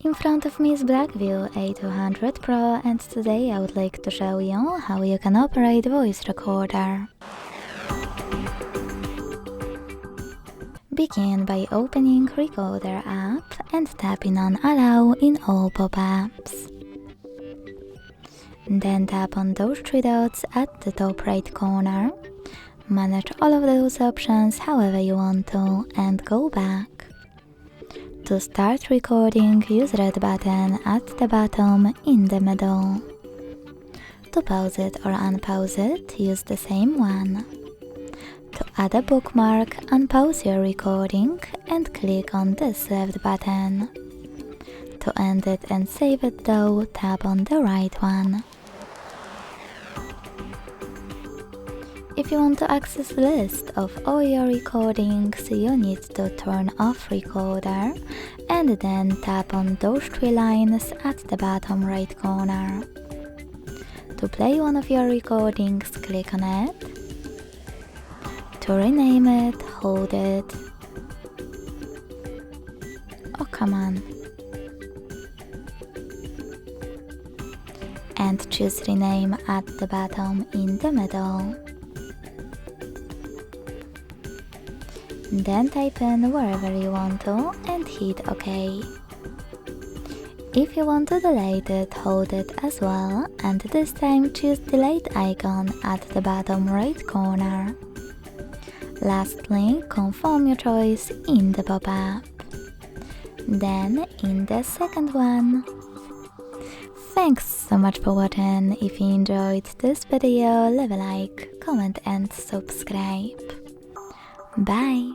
In front of me is Blackview A200 Pro, and today I would like to show you how you can operate voice recorder. Begin by opening Recorder app and tapping on Allow in all pop-ups. Then tap on those three dots at the top right corner. Manage all of those options however you want to and go back. To start recording, use red button at the bottom in the middle. To pause it or unpause it, use the same one. To add a bookmark, unpause your recording and click on this left button. To end it and save it though, tap on the right one. If you want to access the list of all your recordings, you need to turn off Recorder and then tap on those three lines at the bottom right corner. To play one of your recordings, click on it. To rename it, hold it. Oh, come on. And choose rename at the bottom in the middle. Then type in wherever you want to and hit OK. If you want to delete it, hold it as well, and this time choose delete icon at the bottom right corner. Lastly, confirm your choice in the pop-up. Then in the second one. Thanks so much for watching. If you enjoyed this video, leave a like, comment and subscribe. Bye!